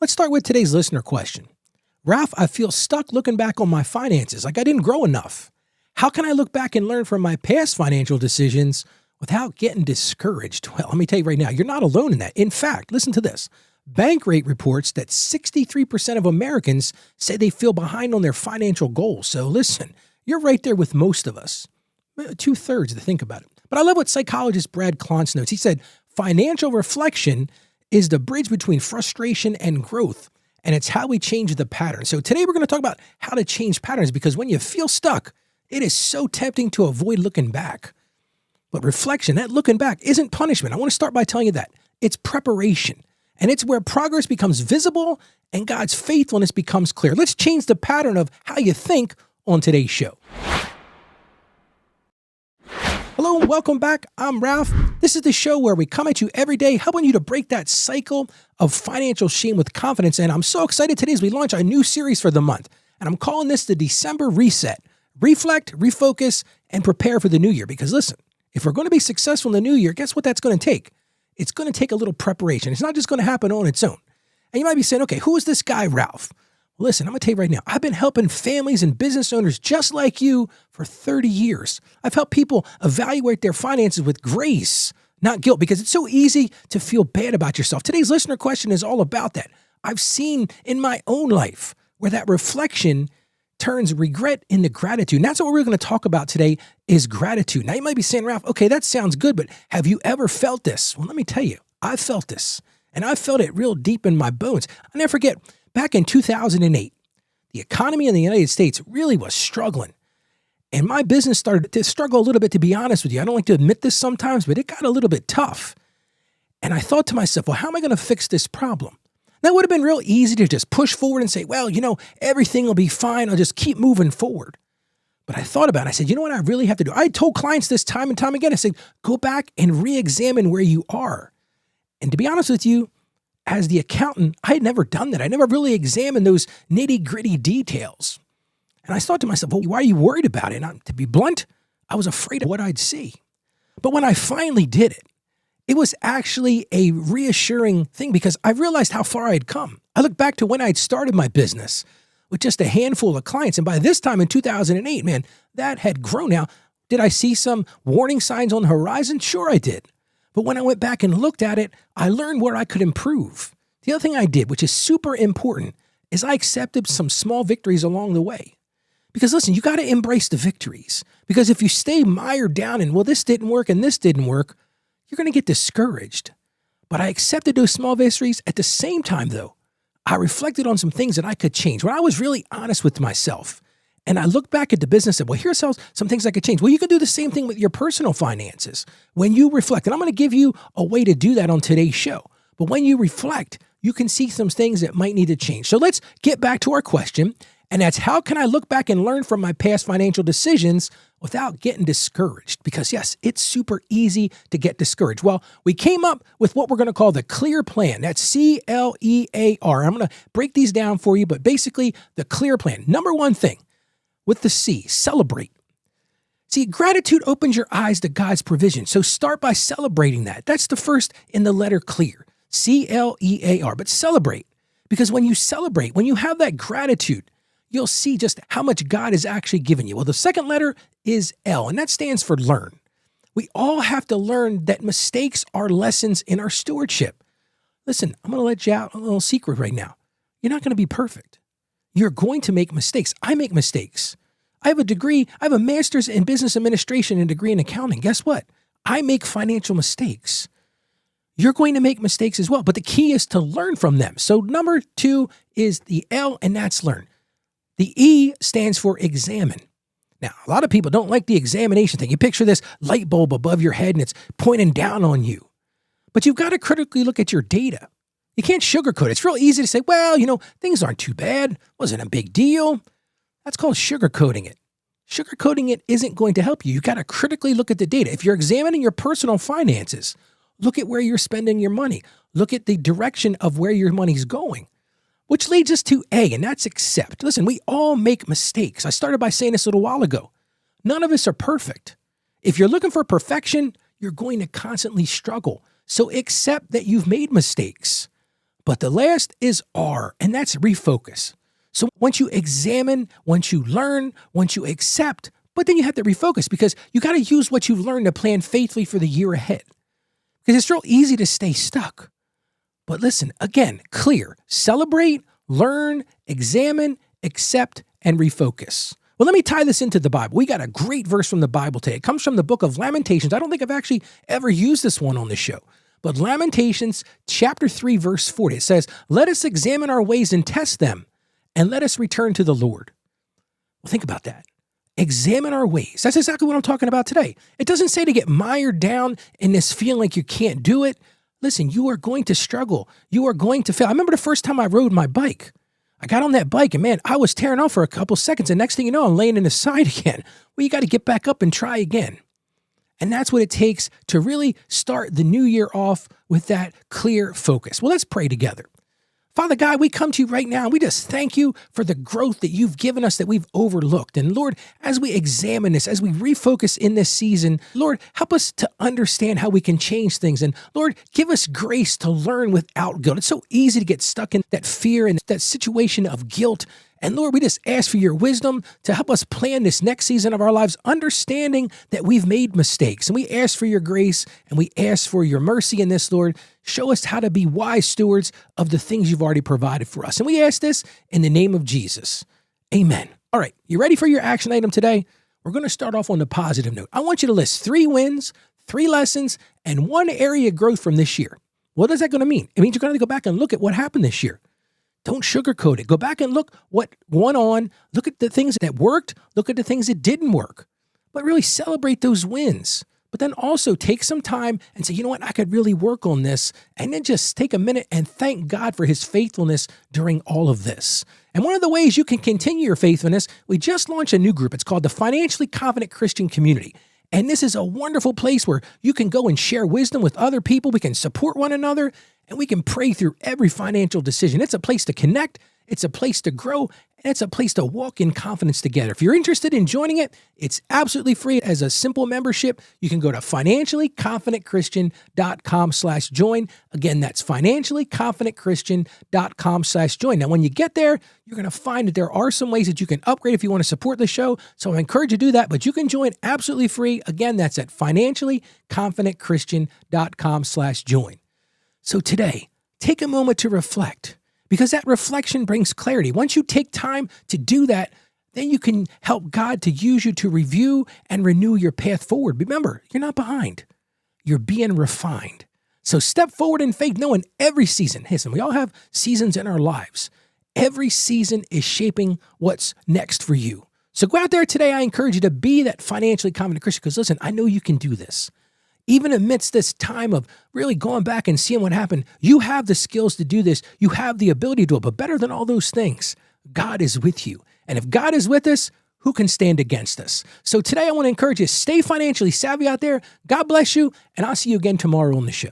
Let's start with today's listener question. Ralph, I feel stuck looking back on my finances, like I didn't grow enough. How can I look back and learn from my past financial decisions without getting discouraged? Well, let me tell you right now, you're not alone in that. In fact, listen to this. Bankrate reports that 63% of Americans say they feel behind on their financial goals. So listen, you're right there with most of us. 2/3 to think about it. But I love what psychologist Brad Klontz notes. He said, financial reflection is the bridge between frustration and growth, and it's how we change the pattern. So today we're going to talk about how to change patterns, because when you feel stuck, it is so tempting to avoid looking back. But reflection, that looking back, isn't punishment. I want to start by telling you that. It's preparation, and it's where progress becomes visible and God's faithfulness becomes clear. Let's change the pattern of how you think on today's show. Hello and welcome back. I'm Ralph. This is the show where we come at you every day, helping you to break that cycle of financial shame with confidence. And I'm so excited today as we launch a new series for the month. And I'm calling this the December Reset. Reflect, refocus, and prepare for the new year. Because listen, if we're going to be successful in the new year, guess what that's going to take? It's going to take a little preparation. It's not just going to happen on its own. And you might be saying, okay, who is this guy, Ralph? Listen, I'm going to tell you right now, I've been helping families and business owners just like you for 30 years. I've helped people evaluate their finances with grace, not guilt, because it's so easy to feel bad about yourself. Today's listener question is all about that. I've seen in my own life where that reflection turns regret into gratitude. And that's what we're going to talk about today is gratitude. Now you might be saying, Ralph, okay, that sounds good, but have you ever felt this? Well, let me tell you, I felt this, and I felt it real deep in my bones. I'll never forget, back in 2008, the economy in the United States really was struggling. And my business started to struggle a little bit, to be honest with you. I don't like to admit this sometimes, but it got a little bit tough. And I thought to myself, well, how am I going to fix this problem? That would have been real easy to just push forward and say, well, everything will be fine. I'll just keep moving forward. But I thought about it. I said, you know what I really have to do? I told clients this time and time again. I said, go back and re-examine where you are. And to be honest with you, as the accountant, I had never done that. I never really examined those nitty-gritty details. And I thought to myself, well, why are you worried about it? And to be blunt, I was afraid of what I'd see. But when I finally did it, it was actually a reassuring thing because I realized how far I had come. I looked back to when I'd started my business with just a handful of clients. And by this time in 2008, man, that had grown. Now, did I see some warning signs on the horizon? Sure I did. But when I went back and looked at it, I learned where I could improve. The other thing I did, which is super important, is I accepted some small victories along the way. Because listen, you got to embrace the victories. Because if you stay mired down in, well, this didn't work and this didn't work, you're going to get discouraged. But I accepted those small victories. At the same time, though, I reflected on some things that I could change. When I was really honest with myself, and I looked back at the business and said, well, here's some things I could change. Well, you can do the same thing with your personal finances. When you reflect, and I'm going to give you a way to do that on today's show. But when you reflect, you can see some things that might need to change. So let's get back to our question. And that's, how can I look back and learn from my past financial decisions without getting discouraged? Because yes, it's super easy to get discouraged. Well, we came up with what we're going to call the CLEAR plan. That's C-L-E-A-R. I'm going to break these down for you, but basically the CLEAR plan. Number one thing with the C, celebrate. See, gratitude opens your eyes to God's provision. So start by celebrating that. That's the first in the letter CLEAR, C-L-E-A-R. But celebrate, because when you celebrate, when you have that gratitude, you'll see just how much God has actually given you. Well, the second letter is L, and that stands for learn. We all have to learn that mistakes are lessons in our stewardship. Listen, I'm going to let you out a little secret right now. You're not going to be perfect. You're going to make mistakes. I make mistakes. I have a degree. I have a master's in business administration and a degree in accounting. Guess what? I make financial mistakes. You're going to make mistakes as well, but the key is to learn from them. So number two is the L, and that's learn. The E stands for examine. Now, a lot of people don't like the examination thing. You picture this light bulb above your head and it's pointing down on you. But you've got to critically look at your data. You can't sugarcoat it. It's real easy to say, well, things aren't too bad. Wasn't a big deal. That's called sugarcoating it. Sugarcoating it isn't going to help you. You've got to critically look at the data. If you're examining your personal finances, look at where you're spending your money. Look at the direction of where your money's going. Which leads us to A, and that's accept. Listen, we all make mistakes. I started by saying this a little while ago. None of us are perfect. If you're looking for perfection, you're going to constantly struggle. So accept that you've made mistakes. But the last is R, and that's refocus. So once you examine, once you learn, once you accept, but then you have to refocus because you got to use what you've learned to plan faithfully for the year ahead. Because it's real easy to stay stuck. But listen, again, clear, celebrate, learn, examine, accept, and refocus. Well, let me tie this into the Bible. We got a great verse from the Bible today. It comes from the book of Lamentations. I don't think I've actually ever used this one on the show. But Lamentations chapter 3, verse 40, it says, "Let us examine our ways and test them, and let us return to the Lord." Well, think about that. Examine our ways. That's exactly what I'm talking about today. It doesn't say to get mired down in this feeling like you can't do it. Listen, you are going to struggle. You are going to fail. I remember the first time I rode my bike. I got on that bike and man, I was tearing off for a couple seconds. And next thing you know, I'm laying in the side again. Well, you got to get back up and try again. And that's what it takes to really start the new year off with that clear focus. Well, let's pray together. Father God, we come to you right now and we just thank you for the growth that you've given us that we've overlooked. And Lord, as we examine this, as we refocus in this season, Lord, help us to understand how we can change things. And Lord, give us grace to learn without guilt. It's so easy to get stuck in that fear and that situation of guilt. And Lord, we just ask for your wisdom to help us plan this next season of our lives, understanding that we've made mistakes. And we ask for your grace and we ask for your mercy in this, Lord. Show us how to be wise stewards of the things you've already provided for us. And we ask this in the name of Jesus. Amen. All right, you ready for your action item today? We're going to start off on the positive note. I want you to list 3 wins, 3 lessons, and 1 area of growth from this year. What is that going to mean? It means you're going to go back and look at what happened this year. Don't sugarcoat it. Go back and look what went on. Look at the things that worked. Look at the things that didn't work. But really celebrate those wins. But then also take some time and say, you know what, I could really work on this. And then just take a minute and thank God for his faithfulness during all of this. And one of the ways you can continue your faithfulness, we just launched a new group. It's called the Financially Confident Christian Community. And this is a wonderful place where you can go and share wisdom with other people. We can support one another and we can pray through every financial decision. It's a place to connect. It's a place to grow. And it's a place to walk in confidence together. If you're interested in joining it, it's absolutely free as a simple membership. You can go to financiallyconfidentchristian.com/join. Again, that's financiallyconfidentchristian.com/join. Now, when you get there, you're going to find that there are some ways that you can upgrade if you want to support the show. So I encourage you to do that, but you can join absolutely free. Again, that's at financiallyconfidentchristian.com/join. So today, take a moment to reflect. Because that reflection brings clarity. Once you take time to do that, then you can help God to use you to review and renew your path forward. Remember, you're not behind. You're being refined. So step forward in faith, knowing every season, listen, we all have seasons in our lives. Every season is shaping what's next for you. So go out there today. I encourage you to be that financially confident Christian because listen, I know you can do this. Even amidst this time of really going back and seeing what happened, you have the skills to do this. You have the ability to do it. But better than all those things, God is with you. And if God is with us, who can stand against us? So today I want to encourage you, stay financially savvy out there. God bless you. And I'll see you again tomorrow on the show.